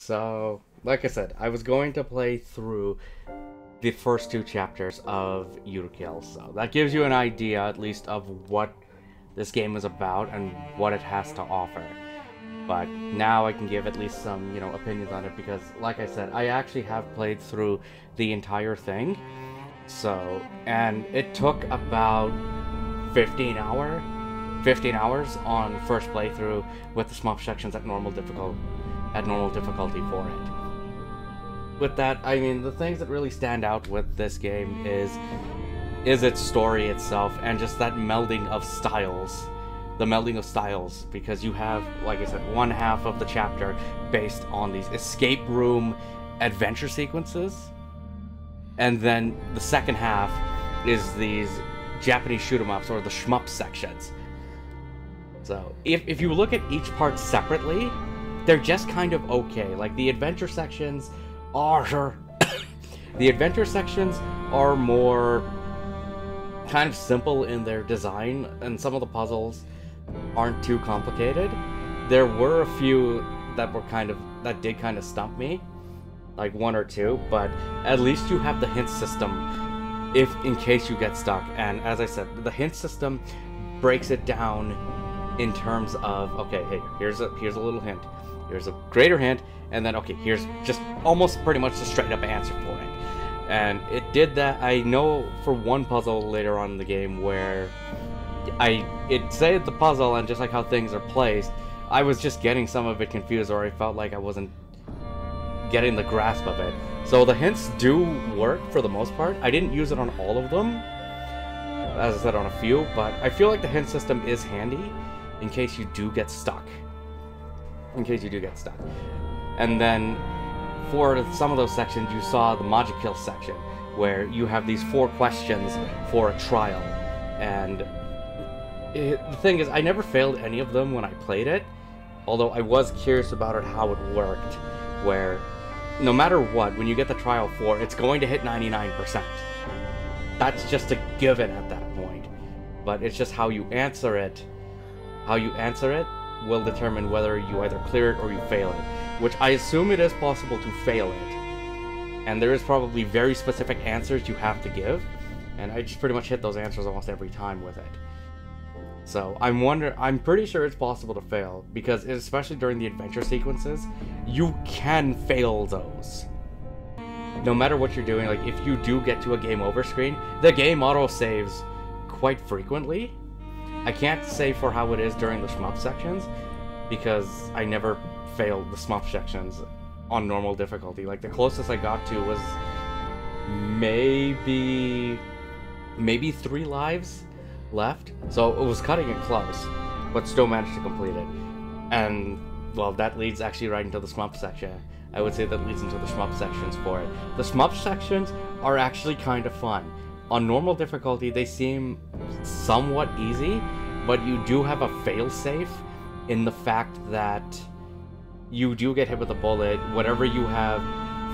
So, like I said, I was going to play through the first two chapters of Yurukill, so that gives you an idea, at least, of what this game is about and what it has to offer. But now I can give at least some, opinions on it, because, like I said, I actually have played through the entire thing. So, and it took about 15 hours on first playthrough with the shmup sections at normal difficulty for it. With that, I mean, the things that really stand out with this game is its story itself and just that melding of styles. The melding of styles, because you have, like I said, one half of the chapter based on these escape room adventure sequences, and then the second half is these Japanese shoot-em-ups, or the shmup sections. So, if you look at each part separately, they're just kind of okay. Like, the adventure sections are... the adventure sections are more kind of simple in their design, and some of the puzzles aren't too complicated. There were a few that did kind of stump me, like one or two, but at least you have the hint system in case you get stuck. And as I said, the hint system breaks it down in terms of, okay, hey, here's a little hint, here's a greater hint, and then, okay, here's just almost pretty much a straight up answer for it. And it did that. I know for one puzzle later on in the game where it said the puzzle, and just like how things are placed, I was just getting some of it confused, or I felt like I wasn't getting the grasp of it. So the hints do work for the most part. I didn't use it on all of them, as I said, on a few, but I feel like the hint system is handy in case you do get stuck. And then for some of those sections, you saw the Yurukill section, where you have these 4 questions for a trial. And the thing is, I never failed any of them when I played it, although I was curious about it, how it worked, where no matter what, when you get the trial 4, it's going to hit 99%. That's just a given at that point. But it's just how you answer it. How you answer it will determine whether you either clear it or you fail it, which I assume it is possible to fail it. And there is probably very specific answers you have to give, and I just pretty much hit those answers almost every time with it. So I'm pretty sure it's possible to fail, because especially during the adventure sequences, you can fail those. No matter what you're doing, like if you do get to a game over screen, the game auto saves quite frequently. I can't say for how it is during the shmup sections, because I never failed the shmup sections on normal difficulty. Like the closest I got to was maybe 3 lives left, so it was cutting it close, but still managed to complete it. And well, that leads actually right into the shmup section. I would say that leads into the shmup sections for it. The shmup sections are actually kind of fun. On normal difficulty, they seem somewhat easy, but you do have a failsafe in the fact that you do get hit with a bullet. Whatever you have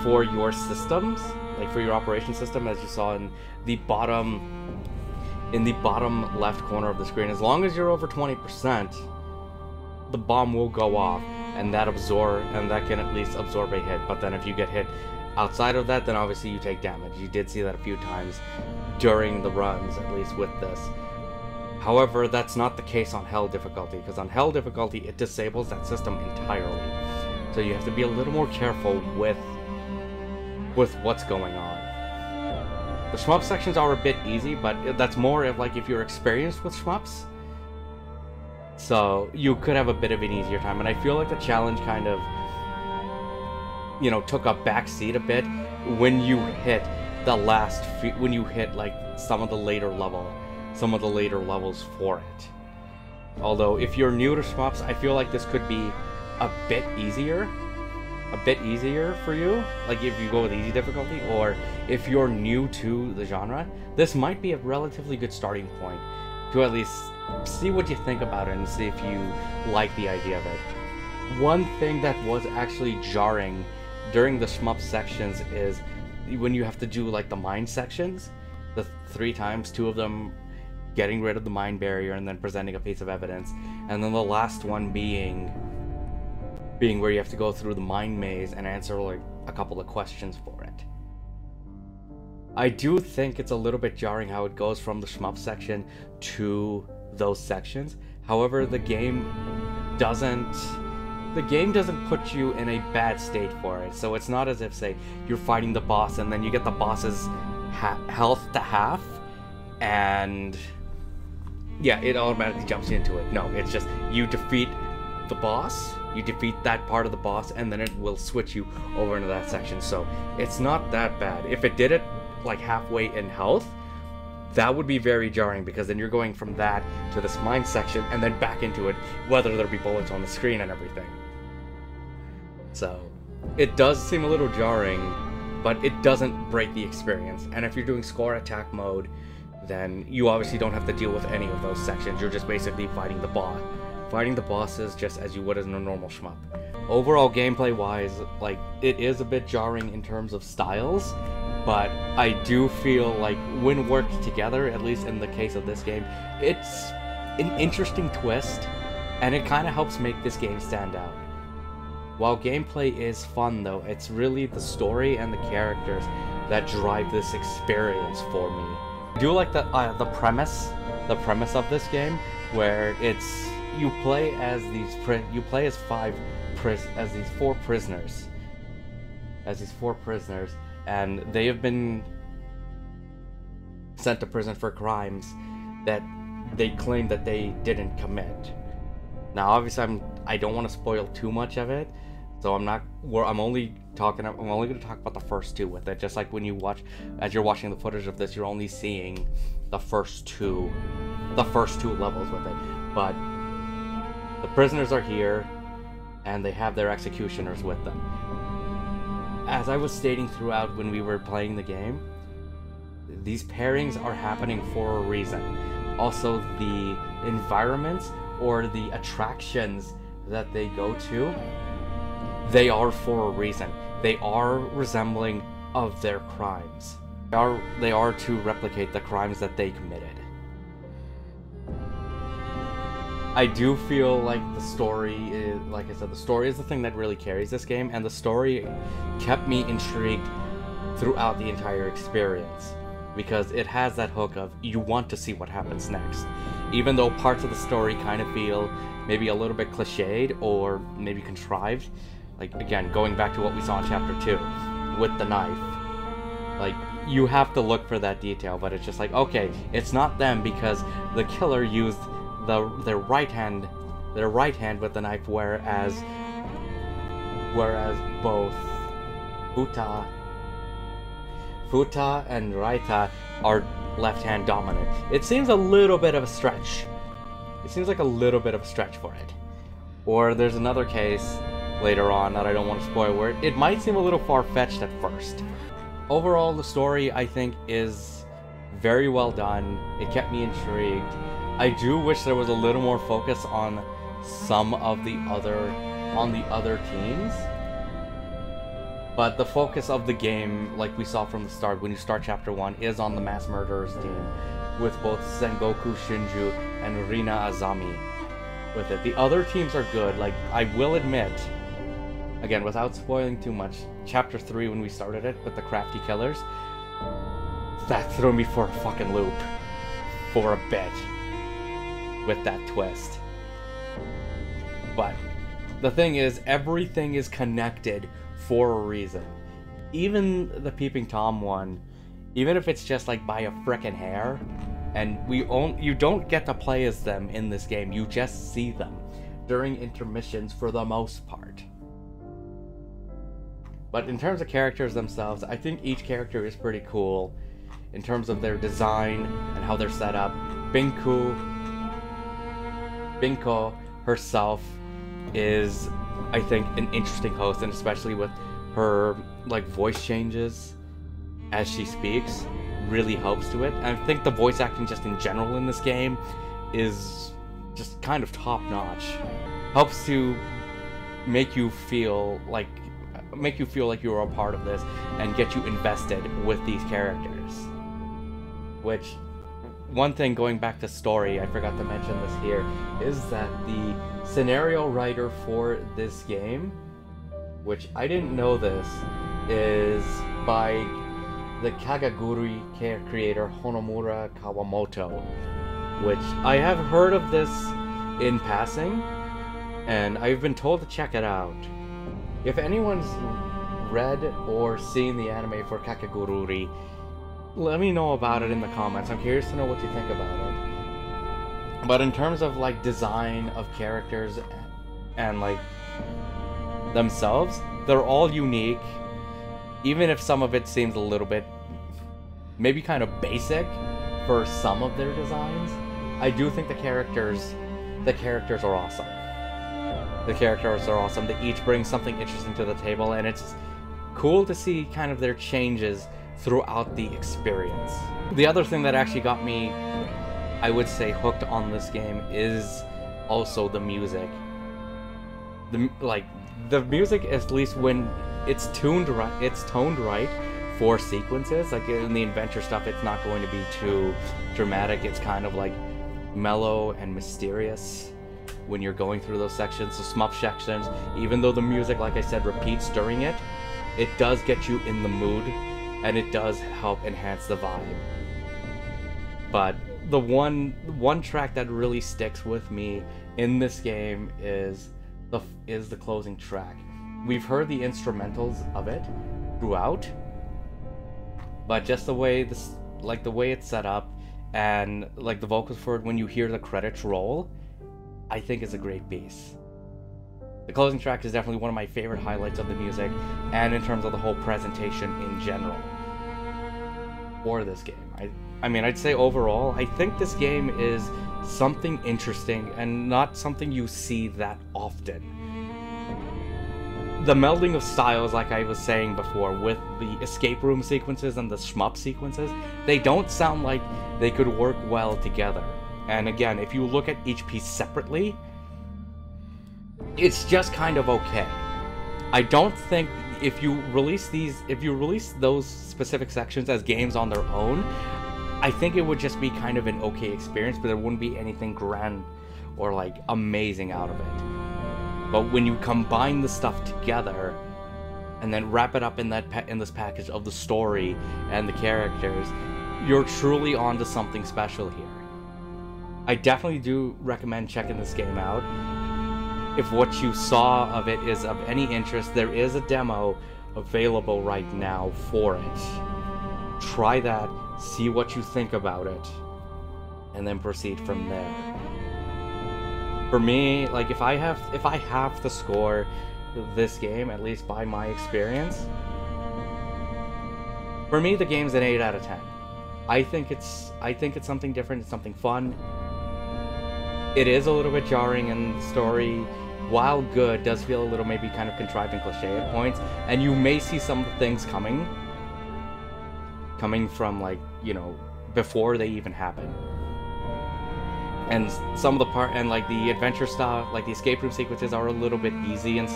for your systems, like for your operation system, as you saw in the bottom left corner of the screen, as long as you're over 20%, the bomb will go off, and that can at least absorb a hit. But then if you get hit outside of that, then obviously you take damage. You did see that a few times during the runs, at least with this. However, that's not the case on Hell difficulty, because on Hell difficulty, it disables that system entirely. So you have to be a little more careful with what's going on. The shmup sections are a bit easy, but that's more of like if you're experienced with shmups. So you could have a bit of an easier time, and I feel like the challenge kind of, took a backseat a bit when you hit like some of the later levels for it. Although if you're new to shmups, I feel like this could be a bit easier for you, like if you go with easy difficulty, or if you're new to the genre, this might be a relatively good starting point to at least see what you think about it and see if you like the idea of it. One thing that was actually jarring during the shmup sections is when you have to do like the mine sections, the 3 times, 2 of them getting rid of the mine barrier and then presenting a piece of evidence, and then the last one being being where you have to go through the mind maze and answer like a couple of questions for it. I do think it's a little bit jarring how it goes from the shmup section to those sections. However, the game doesn't put you in a bad state for it. So it's not as if, say, you're fighting the boss and then you get the boss's health to half, and yeah, it automatically jumps into it. No, it's just you defeat the boss, you defeat that part of the boss, and then it will switch you over into that section. So it's not that bad. If it did it like halfway in health, that would be very jarring, because then you're going from that to this mine section and then back into it, whether there be bullets on the screen and everything. So it does seem a little jarring, but it doesn't break the experience. And if you're doing score attack mode, then you obviously don't have to deal with any of those sections. You're just basically fighting the boss. Fighting the bosses just as you would in a normal shmup. Overall, gameplay-wise, like, it is a bit jarring in terms of styles, but I do feel like when worked together, at least in the case of this game, it's an interesting twist, and it kind of helps make this game stand out. While gameplay is fun, though, it's really the story and the characters that drive this experience for me. I do like the premise of this game, where it's you play as these four prisoners, and they have been sent to prison for crimes that they claim that they didn't commit. Now, obviously, I don't want to spoil too much of it, so I'm only going to talk about the first two with it. Just like when as you're watching the footage of this, you're only seeing the first two levels with it. But the prisoners are here, and they have their executioners with them. As I was stating throughout when we were playing the game, these pairings are happening for a reason. Also, the environments or the attractions that they go to, they are for a reason. They are resembling of their crimes. They are to replicate the crimes that they committed. I do feel like the story is, like I said, the story is the thing that really carries this game, and the story kept me intrigued throughout the entire experience, because it has that hook of you want to see what happens next. Even though parts of the story kind of feel maybe a little bit cliched or maybe contrived, like, again, going back to what we saw in Chapter 2 with the knife, like, you have to look for that detail, but it's just like, okay, it's not them because the killer used their right hand with the knife, whereas both Futa and Raita are left-hand dominant. It seems a little bit of a stretch. It seems like a little bit of a stretch for it. Or there's another case later on that I don't want to spoil, where it might seem a little far-fetched at first. Overall, the story, I think, is very well done. It kept me intrigued. I do wish there was a little more focus on some of the other teams. But the focus of the game, like we saw from the start, when you start Chapter 1, is on the Mass Murderers team, with both Sengoku Shinju and Rina Azami with it. The other teams are good, like, I will admit, again, without spoiling too much, Chapter 3, when we started it, with the crafty killers, that threw me for a fucking loop for a bit with that twist. But the thing is, everything is connected for a reason. Even the Peeping Tom one, even if it's just like by a frickin' hair, and you don't get to play as them in this game, you just see them during intermissions for the most part. But in terms of characters themselves, I think each character is pretty cool in terms of their design and how they're set up. Binko herself is, I think, an interesting host, and especially with her like voice changes as she speaks, really helps to it. And I think the voice acting just in general in this game is just kind of top notch. Helps to make you feel like you're a part of this and get you invested with these characters. Which, one thing going back to story, I forgot to mention this here, is that the scenario writer for this game, which I didn't know this, is by the Kagaguri creator Honomura Kawamoto, which I have heard of this in passing, and I've been told to check it out. If anyone's read or seen the anime for Kakagururi, let me know about it in the comments. I'm curious to know what you think about it. But in terms of like design of characters and like themselves, they're all unique. Even if some of it seems a little bit maybe kind of basic for some of their designs, I do think the characters are awesome. The characters are awesome. They each bring something interesting to the table, and it's cool to see kind of their changes throughout the experience. The other thing that actually got me, I would say, hooked on this game is also the music. The music, at least when it's toned right for sequences. Like in the adventure stuff, it's not going to be too dramatic. It's kind of like mellow and mysterious when you're going through those sections, the shmup sections. Even though the music, like I said, repeats during it, it does get you in the mood, and it does help enhance the vibe. But the one track that really sticks with me in this game is the closing track. We've heard the instrumentals of it throughout, but just the way the way it's set up and like the vocals for it when you hear the credits roll, I think is a great piece. The closing track is definitely one of my favorite highlights of the music, and in terms of the whole presentation in general for this game. I mean, I'd say overall, I think this game is something interesting and not something you see that often. The melding of styles, like I was saying before, with the escape room sequences and the shmup sequences, they don't sound like they could work well together. And again, if you look at each piece separately, it's just kind of okay. I don't think if you release those specific sections as games on their own, I think it would just be kind of an okay experience, but there wouldn't be anything grand or like amazing out of it. But when you combine the stuff together and then wrap it up in this package of the story and the characters, you're truly onto something special here. I definitely do recommend checking this game out. If what you saw of it is of any interest, there is a demo available right now for it. Try that, see what you think about it, and then proceed from there. For me, like if I have to score this game, at least by my experience, for me the game's an 8 out of 10. I think it's something different, it's something fun. It is a little bit jarring, and the story, while good, does feel a little maybe kind of contrived and cliche at points, and you may see some of the things coming from, like, you know, before they even happen. And some of the adventure stuff, like the escape room sequences, are a little bit easy and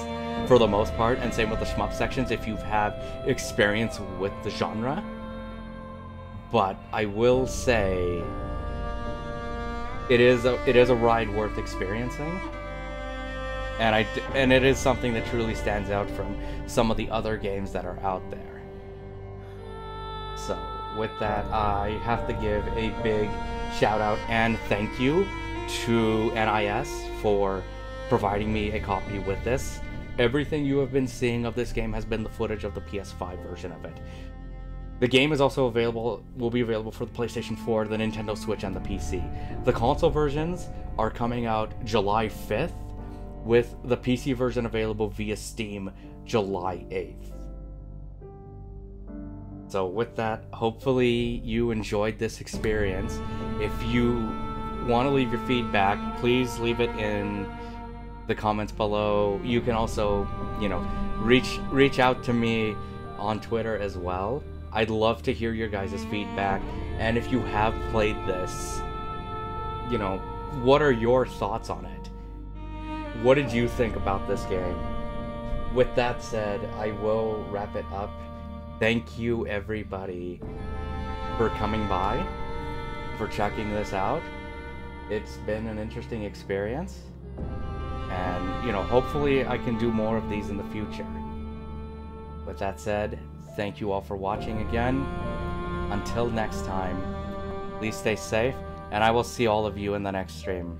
for the most part, and same with the shmup sections if you have experience with the genre. But I will say it is a ride worth experiencing, and it is something that truly stands out from some of the other games that are out there. So with that, I have to give a big shout out and thank you to NIS for providing me a copy with this. Everything you have been seeing of this game has been the footage of the PS5 version of it. The game is also will be available for the PlayStation 4, the Nintendo Switch, and the PC. The console versions are coming out July 5th, with the PC version available via Steam July 8th. So with that, hopefully you enjoyed this experience. If you want to leave your feedback, please leave it in the comments below. You can also, you know, reach out to me on Twitter as well. I'd love to hear your guys' feedback, and if you have played this, you know, what are your thoughts on it? What did you think about this game? With that said, I will wrap it up. Thank you, everybody, for coming by. for checking this out. It's been an interesting experience. And, you know, hopefully I can do more of these in the future. With that said, thank you all for watching again. Until next time, please stay safe, and I will see all of you in the next stream.